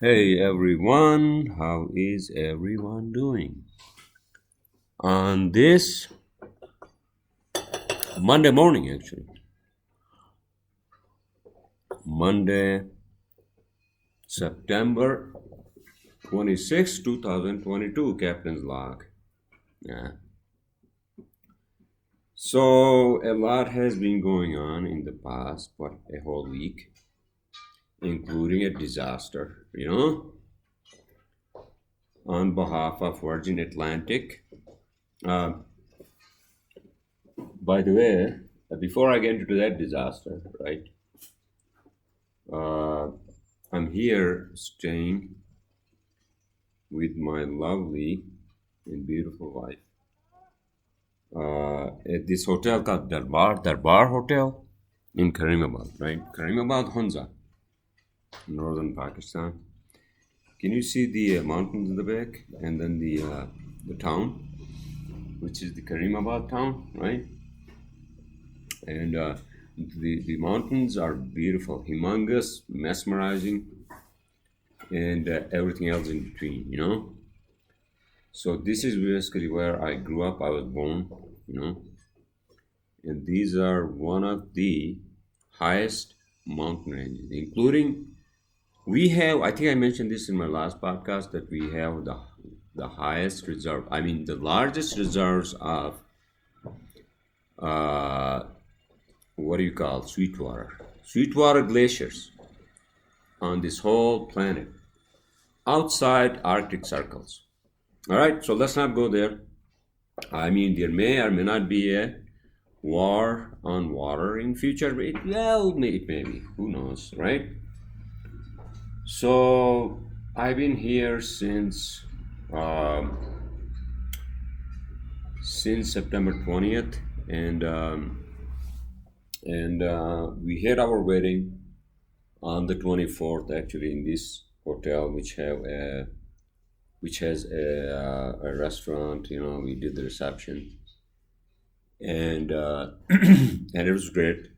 Hey everyone, how is everyone doing? On this Monday morning, actually, Monday, September 26, 2022, Captain's Log. Yeah. So, a lot has been going on in the past, what, a whole week, including a disaster, on behalf of Virgin Atlantic. Uh, by the way, before I get into that disaster, right? Uh, I'm here staying with my lovely and beautiful wife at this hotel called Darbar Hotel in Karimabad, right? Karimabad Hunza, northern Pakistan. Can you see the mountains in the back and then the town, which is the Karimabad town, right? And the mountains are beautiful, humongous, mesmerizing, and everything else in between. So this is basically where I grew up. I was born, you know, and these are one of the highest mountain ranges, including we have. I think I mentioned this in my last podcast that we have the highest reserve. I mean, the largest reserves of uh, what do you call sweetwater glaciers on this whole planet outside Arctic circles. All right, so let's not go there. I mean, there may or may not be a war on water in future. It may be. Who knows, right? So I've been here um, since September 20th, and we had our wedding on the 24th, actually, in this hotel, which has a restaurant. We did the reception, and and it was great.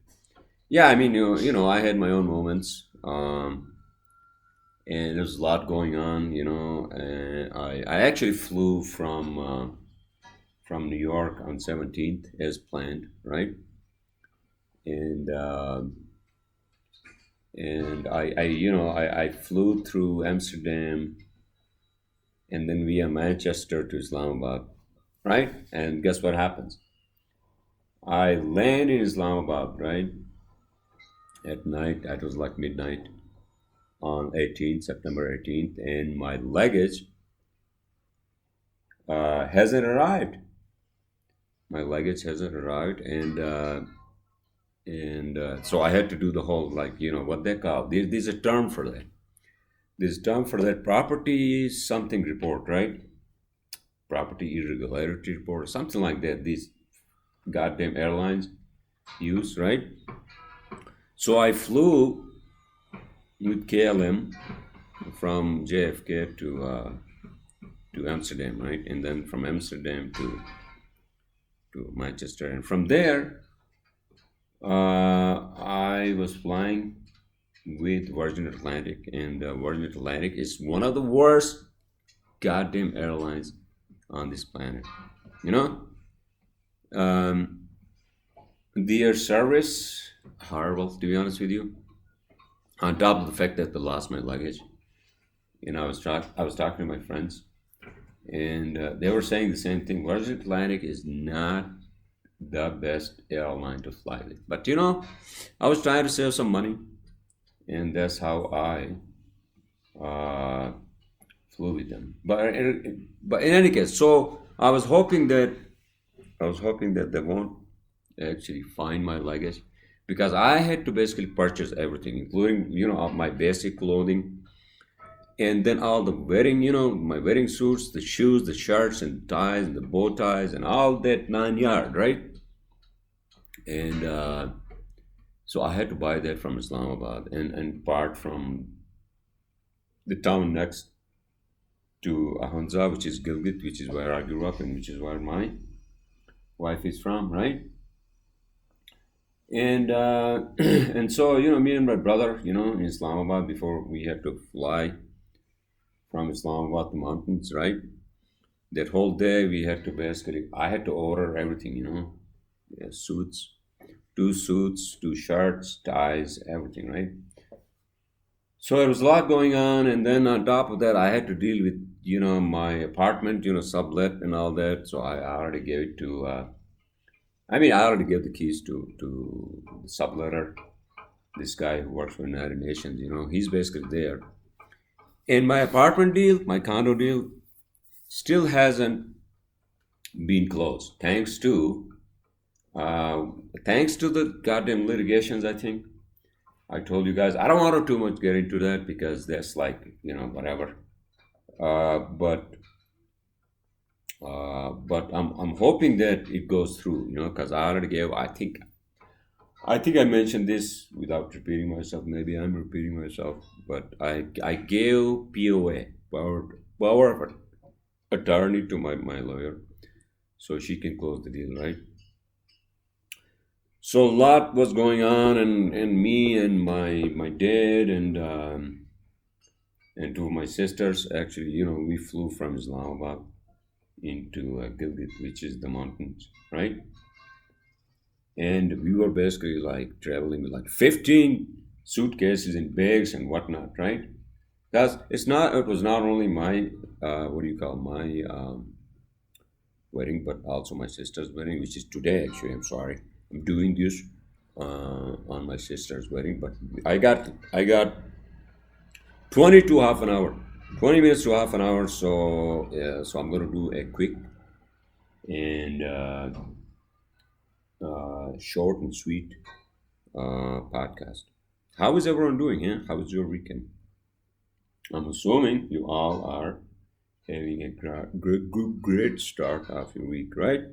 Yeah, I mean, I had my own moments, and there's a lot going on. And I actually flew from New York on 17th as planned, right? And I flew through Amsterdam and then via Manchester to Islamabad, right? And guess what happens? I land in Islamabad, right? At night, it was like midnight on September 18th, and my luggage hasn't arrived. My luggage hasn't arrived, and so I had to do the whole, like, what they call, there's a term for that. There's a term for that, property something report, right? Property irregularity report, or something like that. These goddamn airlines use, right? So I flew with KLM from JFK to Amsterdam, right? And then from Amsterdam to Manchester, and from there I was flying with Virgin Atlantic, and Virgin Atlantic is one of the worst goddamn airlines on this planet. You know, um, their service horrible, to be honest with you. On top of the fact that they lost my luggage, I was talking to my friends, and they were saying the same thing. Virgin Atlantic is not the best airline to fly with. But I was trying to save some money, and that's how I uh, flew with them. But in any case, so I was hoping that they won't actually find my luggage, because I had to basically purchase everything, including my basic clothing, and then all the wedding, my wedding suits, the shoes, the shirts and ties and the bow ties and all that 9 yard, right? And so I had to buy that from Islamabad, and part from the town next to Hunza, which is Gilgit, which is where I grew up and which is where my wife is from, right? And and so me and my brother, in Islamabad, before we had to fly. from Islamabad to mountains, right? That whole day we had to basically, I had to order everything, yeah, suits, 2 suits, 2 shirts, ties, everything, right? So there was a lot going on, and then on top of that, I had to deal with, my apartment, sublet and all that. So I already gave it to, I already gave the keys to the subletter, this guy who works for United Nations, he's basically there. And my apartment deal, my condo deal, still hasn't been closed, uh, thanks to the goddamn litigations. I think I told you guys I don't want to too much get into that because that's like whatever. But I'm hoping that it goes through, because I already gave. I think I mentioned this without repeating myself. Maybe I'm repeating myself, but I gave POA, power of attorney, to my lawyer, so she can close the deal, right? So a lot was going on, and me and my dad and two of my sisters, actually, we flew from Islamabad into Gilgit, which is the mountains, right? And we were basically like traveling with like 15 suitcases and bags and whatnot, right? That's it's not. It was not only my what do you call my wedding, but also my sister's wedding, which is today. Actually, I'm sorry, I'm doing this on my sister's wedding, but I got 20 to half an hour, 20 minutes to half an hour. So yeah, so I'm gonna do a quick and short and sweet podcast. How is everyone doing? Here, how was your weekend? I'm assuming you all are having a great start of your week, right?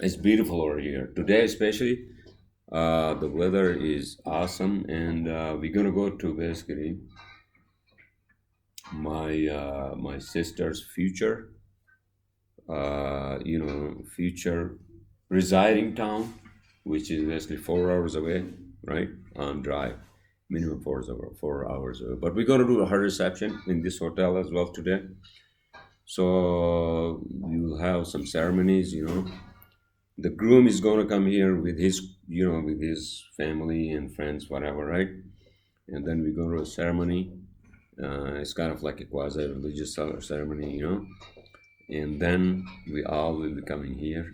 It's beautiful over here today, especially. The weather is awesome, and we're gonna go to basically my sister's future residing town, which is basically 4 hours away, right, on drive, minimum 4 hours away. But we're gonna do her reception in this hotel as well today. So we'll have some ceremonies. The groom is gonna come here with his family and friends, whatever, right? And then we go to a ceremony. It's kind of like a quasi-religious ceremony, and then we all will be coming here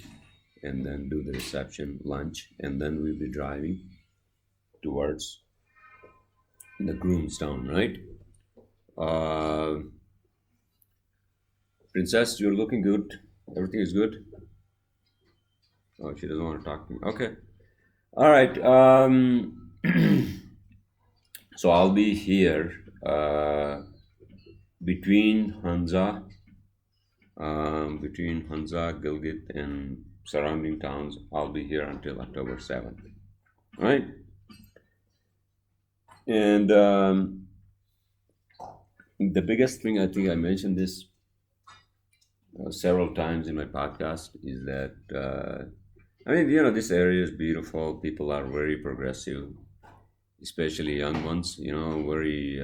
and then do the reception, lunch, and then we'll be driving towards the groom's town, right? Uh, Princess, you're looking good. Everything is good. Oh, she doesn't want to talk to me. Okay. All right. So I'll be here between Hunza, Gilgit, and surrounding towns. I'll be here until October 7th. Right? And the biggest thing, I think I mentioned this several times in my podcast, is that this area is beautiful. People are very progressive, especially young ones. Very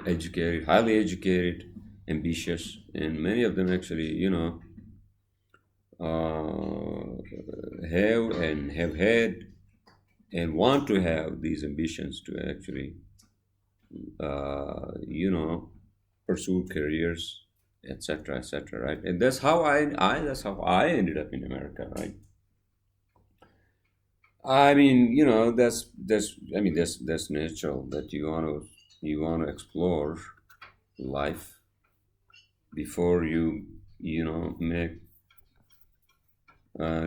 educated, highly educated, ambitious, and many of them actually, have had and want to have these ambitions to actually, you know, pursue careers, etc., etc. Right, and that's how I ended up in America, right? I mean, that's natural that you want to explore life before you make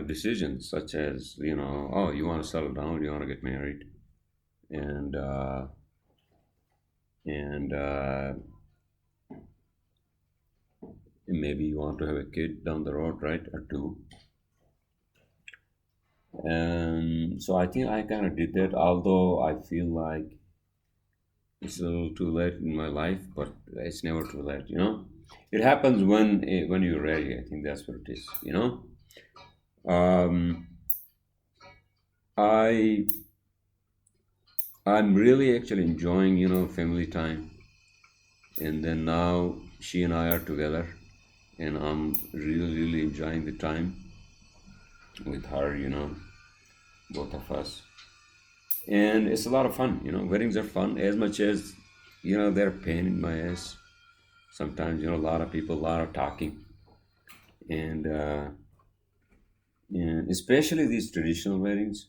decisions such as oh, you want to settle down, you want to get married, and uh, and maybe you want to have a kid down the road, right, or two. And so I think I kind of did that, although I feel like it's a little too late in my life, but it's never too late. It happens when you're ready. I think that's what it is. Um, I I'm really actually enjoying, family time. And then now she and I are together, and I'm really, really enjoying the time with her, both of us. And it's a lot of fun, Weddings are fun as much as, they're a pain in my ass. Sometimes, a lot of people, a lot of talking. And especially these traditional weddings.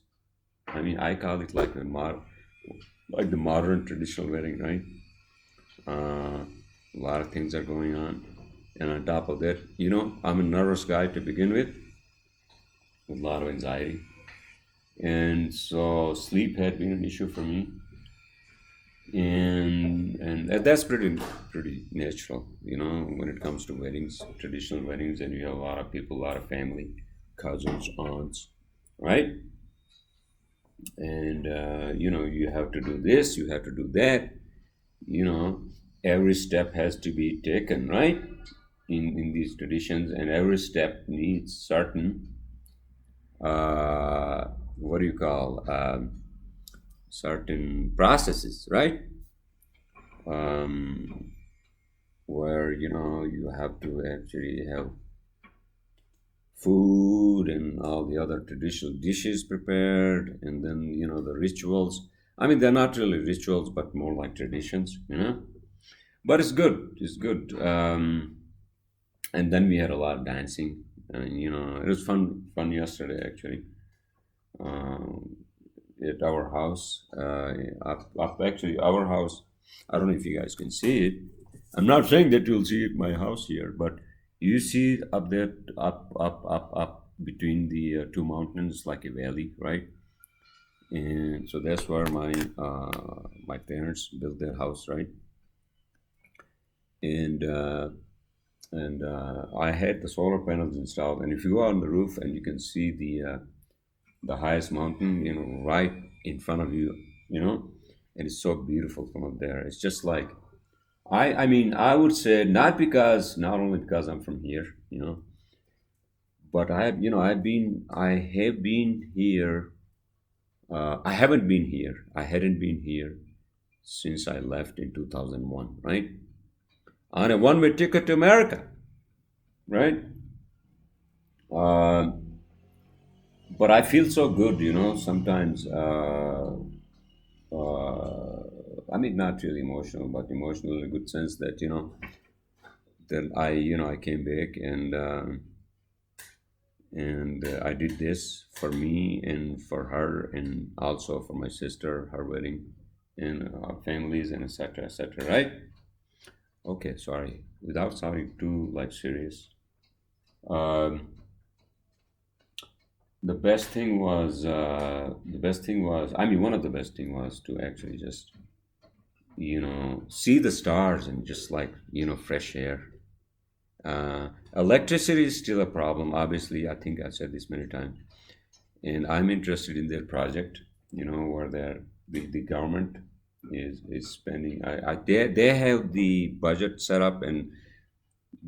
I mean, I call it like like the modern traditional wedding, right? Uh, a lot of things are going on, and on top of that, I'm a nervous guy to begin with a lot of anxiety, and so sleep had been an issue for me, and that's pretty natural, when it comes to weddings, traditional weddings, and you have a lot of people, a lot of family, cousins, aunts, right? And you have to do this, you have to do that, you know every step has to be taken, right, in these traditions, and every step needs certain what do you call certain processes, right, um, where you have to actually have food and all the other traditional dishes prepared, and then the rituals. I mean, they're not really rituals but more like traditions, but it's good, it's good. And then we had a lot of dancing, and it was fun yesterday actually, um, at our house, up actually our house. I don't know if you guys can see it. I'm not saying that you'll see it my house here, but you see it up there, up between the two mountains, like a valley, right? And so that's where my parents built their house, right? And and I had the solar panels installed, and if you go on the roof and you can see the highest mountain, right in front of you, and it's so beautiful from up there. It's just like, I mean, I would say, not only because I'm from here, but I have been here. I haven't been here. I hadn't been here since I left in 2001, right? On a one-way ticket to America, right? Uh, but I feel so good, sometimes. I mean, not really emotional, but emotional in a good sense that, that I came back, and I did this for me and for her, and also for my sister, her wedding, and our families, and etc. etc. Right? Okay, sorry. Without sounding too like serious, um, I mean, one of the best thing was to actually just see the stars, and just like fresh air. Electricity is still a problem, obviously. I think I've said this many times, and I'm interested in their project. Where the government is spending. They have the budget set up, and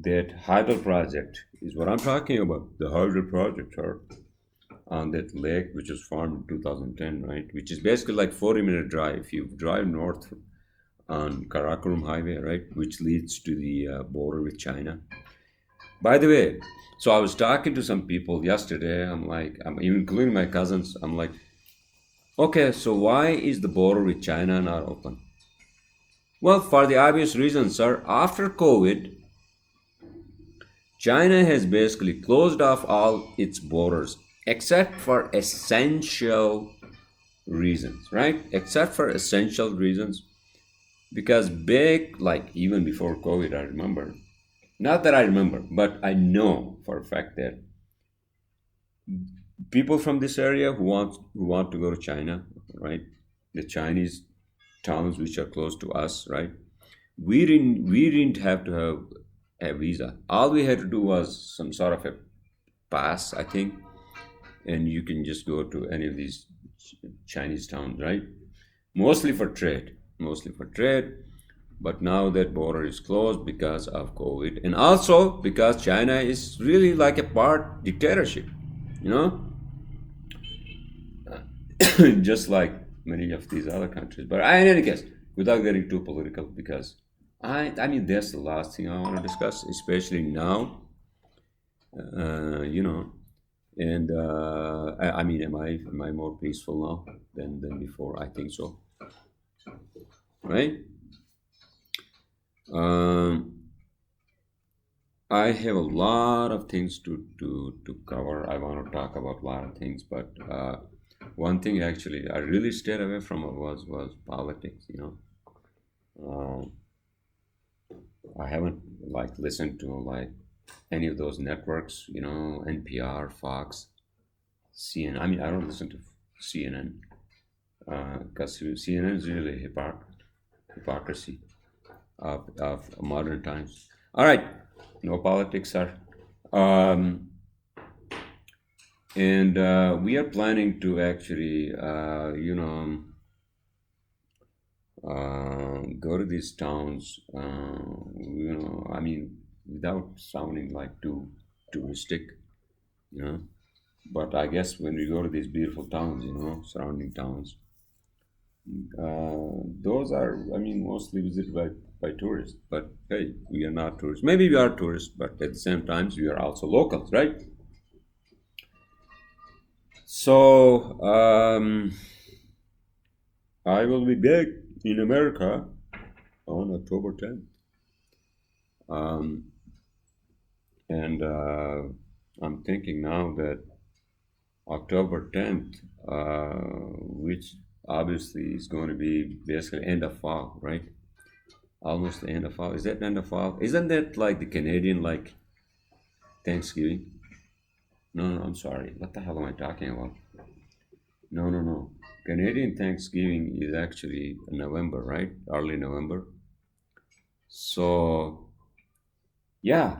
that hydro project is what I'm talking about. The hydro project, or on that lake, which was formed in 2010, right? Which is basically like 40-minute drive. If you drive north on Karakoram Highway, right, which leads to the border with China. By the way, so I was talking to some people yesterday. I'm including my cousins. I'm like, okay, so why is the border with China not open? Well, for the obvious reason, sir. After COVID, China has basically closed off all its borders except for essential reasons, right? Except for essential reasons. Because back, like even before COVID, I remember, not that I remember, but I know for a fact that people from this area who want to go to China, right? The Chinese towns which are close to us, right? We didn't have to have a visa. All we had to do was some sort of a pass, I think, and you can just go to any of these Chinese towns, right? Mostly for trade, mostly for trade. But now that border is closed because of COVID, and also because China is really like a part dictatorship, you know, just like many of these other countries. But in any case, without getting too political, because I mean that's the last thing I want to discuss, especially now. You know, and I mean, am I more peaceful now than before? I think so, right? Um, I have a lot of things to cover. I want to talk about a lot of things, but one thing actually I really stayed away from was politics. Uh, I haven't like listened to like any of those networks. NPR, Fox, CNN. I mean, I don't listen to CNN because CNN is really hypocrisy of modern times. All right, no politics, sir. Um, and we are planning to actually, go to these towns. I mean, without sounding like too touristic, you know. But I guess when we go to these beautiful towns, surrounding towns, those are, I mean, mostly visited by tourists. But hey, we are not tourists. Maybe we are tourists, but at the same time, we are also locals, right? So I will be back in America on October 10th. Um, and I'm thinking now that October 10th, which obviously is going to be basically end of fall, right? Almost the end of fall. Is that end of fall? Isn't that like the Canadian like Thanksgiving? No, no, I'm sorry. What the hell am I talking about? No, no, no. Canadian Thanksgiving is actually November, right? Early November. So, yeah,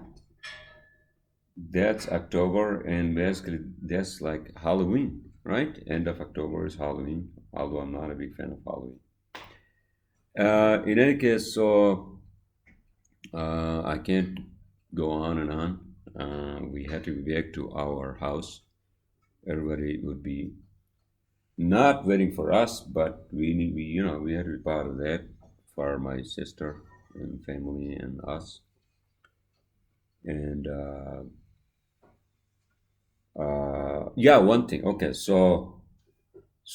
that's October, and basically that's like Halloween, right? End of October is Halloween, although I'm not a big fan of Halloween. In any case, so I can't go on and on. We had to be back to our house. Everybody would be not waiting for us, but we had to be part of that for my sister and family and us. And yeah, one thing. Okay, so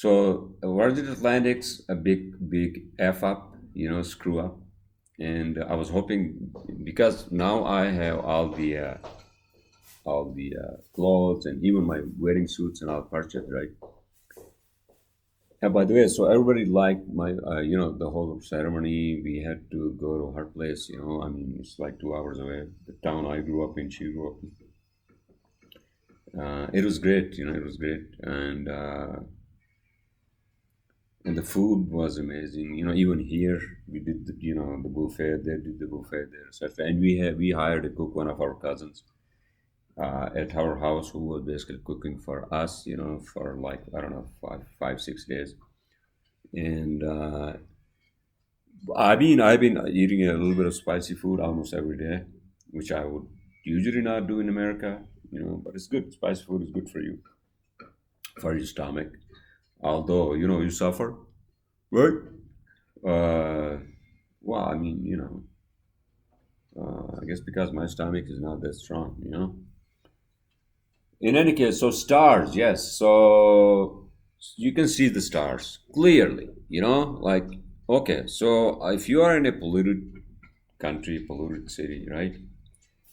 Virgin Atlantic's a big f up, screw up, and I was hoping because now I have all the clothes and even my wedding suits and all purchased, right? And by the way, so everybody liked my, the whole ceremony. We had to go to her place, I mean, it's like 2 hours away. The town I grew up in, she grew up in. It was great, it was great. And the food was amazing. Even here, we did, the buffet, they did the buffet there, etc. And we hired a cook, one of our cousins, at our house who was basically cooking for us, for like, I don't know, 6 days. And I've been eating a little bit of spicy food almost every day, which I would usually not do in America, but it's good. Spicy food is good for your stomach. Although, you suffer, right? Well, I mean, I guess because my stomach is not that strong. In any case, so stars, yes. So you can see the stars clearly, like, okay, so if you are in a polluted country, polluted city, right?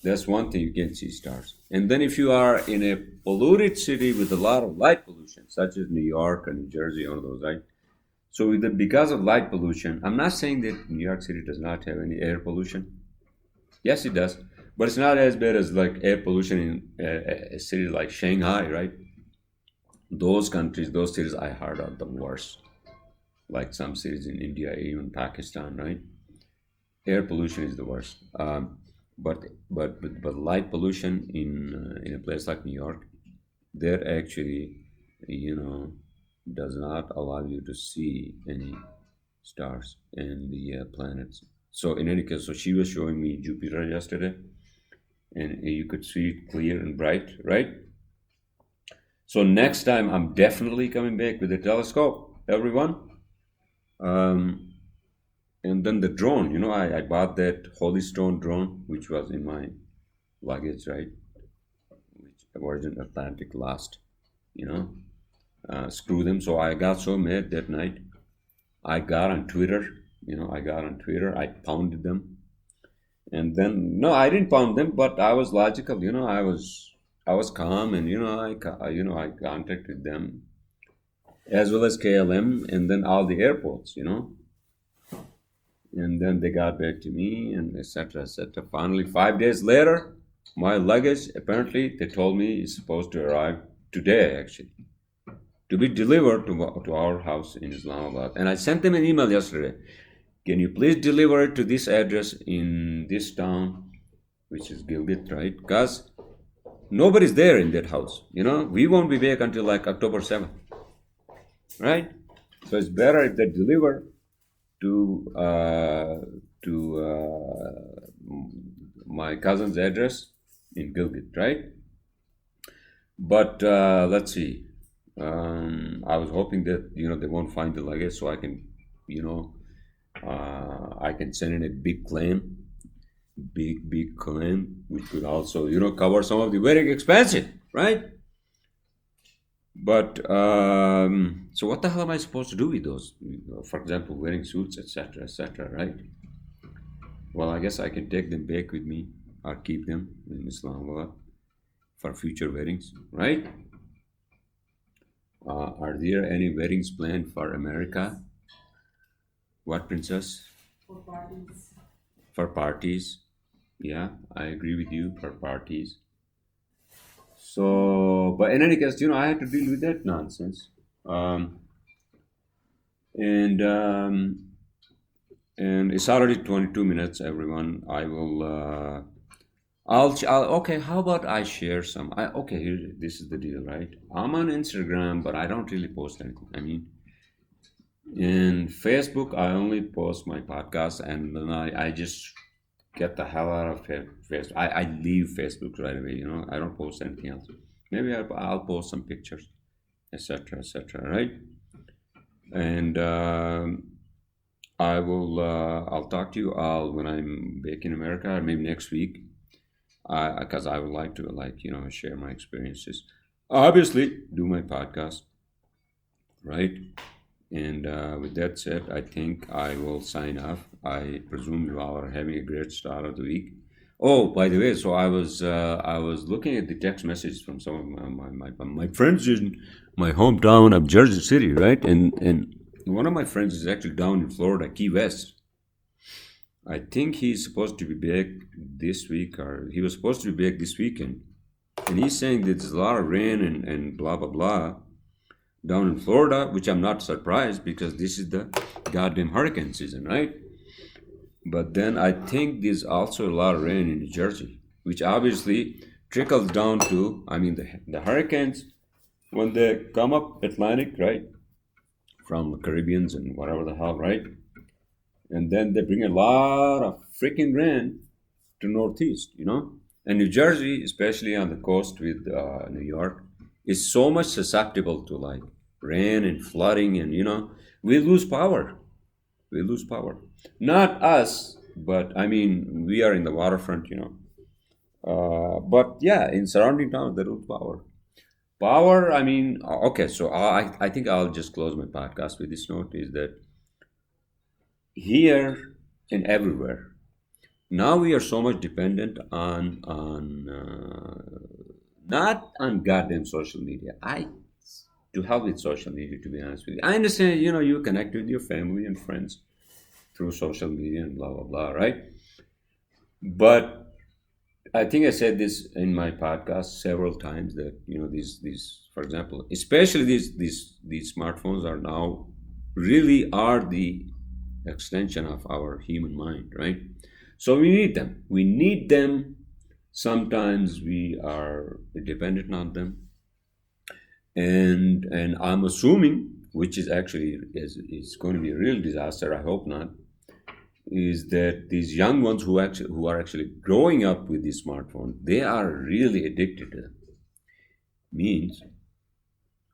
That's one thing, you can see stars. And then if you are in a polluted city with a lot of light pollution, such as New York or New Jersey, one of those, right? So because of light pollution, I'm not saying that New York City does not have any air pollution. Yes, it does, but it's not as bad as like air pollution in a city like Shanghai, right? Those countries, those cities I heard are the worst. Like some cities in India, even Pakistan, right? Air pollution is the worst. But light pollution in a place like New York, that actually, you know, does not allow you to see any stars and the planets. So in any case, so she was showing me Jupiter yesterday, and you could see it clear and bright, right? So next time I'm definitely coming back with a telescope. everyone. Um, and then the drone, I bought that Holy Stone drone, which was in my luggage, right? Which Virgin Atlantic lost, you know. Screw them. So I got so mad that night. I got on Twitter, I pounded them. And then, no, I didn't pound them, but I was logical, I was calm, and I contacted them as well as KLM, and then all the airports, and then they got back to me, and etc. etc. Finally, 5 days later, my luggage apparently they told me is supposed to arrive today, actually, to be delivered to our house in Islamabad. And I sent them an email yesterday. Can you please deliver it to this address in this town, which is Gilgit, right? Because nobody's there in that house. We won't be back until like October 7th, right? So it's better if they deliver to my cousin's address in Gilgit, right? But let's see. I was hoping that they won't find the luggage, so I can, I can send in a big claim, big claim, which could also cover some of the wedding expenses, right? But so what the hell am I supposed to do with those? For example, wearing suits, etc., etc., right? Well, I guess I can take them back with me or keep them in Islamabad for future weddings, right? Are there any weddings planned for America? What, princess? For parties. For parties. Yeah, I agree with you, for parties. So, but in any case, I had to deal with that nonsense. Um, and and it's already 22 minutes, everyone. Okay, how about I share some? Okay, this is the deal, right? I'm on Instagram, but I don't really post anything. I mean, in Facebook, I only post my podcast, and then I just get the hell out of Facebook. I leave Facebook right away, I don't post anything else. Maybe I'll post some pictures, etc., etc., right? And I'll talk to you all when I'm back in America, or maybe next week, because I would like to, share my experiences. Obviously, do my podcast, right? And with that said, I think I will sign off. I presume you all are having a great start of the week. Oh, by the way, so I was looking at the text messages from some of my friends in my hometown of Jersey City, right? And one of my friends is actually down in Florida, Key West. I think he's supposed to be back this week, or he was supposed to be back this weekend. And he's saying that there's a lot of rain and blah, blah, blah down in Florida, which I'm not surprised because this is the goddamn hurricane season, right? But then I think there's also a lot of rain in New Jersey, which obviously trickles down to, I mean, the hurricanes, when they come up Atlantic, right, from the Caribbeans and whatever the hell, right? And then they bring a lot of freaking rain to Northeast, And New Jersey, especially on the coast with New York, is so much susceptible to like rain and flooding, and we lose power. We lose power. Not us, but I mean we are in the waterfront, but yeah, in surrounding towns they lose power. Power. I mean, okay. So I think I'll just close my podcast with this note: is that here and everywhere now we are so much dependent on not on goddamn social media. To help with social media, to be honest with you. I understand, you connect with your family and friends through social media and blah, blah, blah, right? But I think I said this in my podcast several times that, these, for example, especially these smartphones are now really are the extension of our human mind, right? So we need them. We need them. Sometimes we are dependent on them. And I'm assuming, which is actually is going to be a real disaster. I hope not. Is that these young ones who are actually growing up with these smartphones, they are really addicted to them. Means,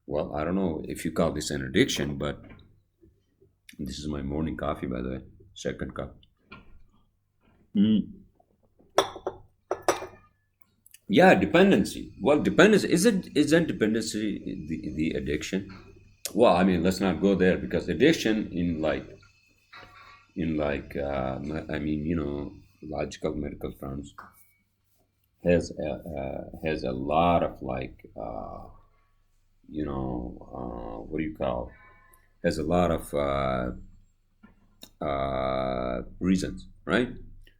well, I don't know if you call this an addiction, but This is my morning coffee, by the way. Second cup. Yeah, dependency. Well, dependency isn't dependency the addiction? Well, I mean, let's not go there because addiction I mean, logical medical terms has a lot of what do you call, has a lot of reasons, right?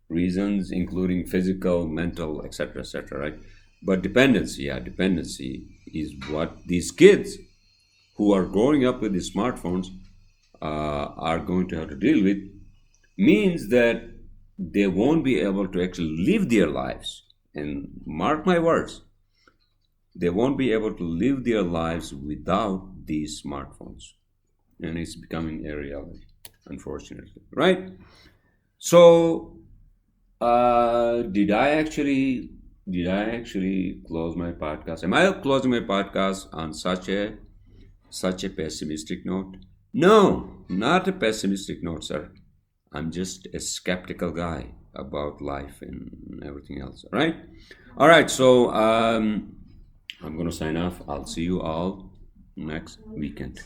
Reasons including physical, mental, etc., right? But dependency, yeah, dependency is what these kids who are growing up with these smartphones are going to have to deal with. Means that they won't be able to actually live their lives. And mark my words, they won't be able to live their lives without these smartphones. And it's becoming a reality, unfortunately, right? So, did I actually close my podcast? Am I closing my podcast on such a pessimistic note? No, not a pessimistic note, sir. I'm just a skeptical guy about life and everything else. All right? All right, so I'm going to sign off. I'll see you all next weekend.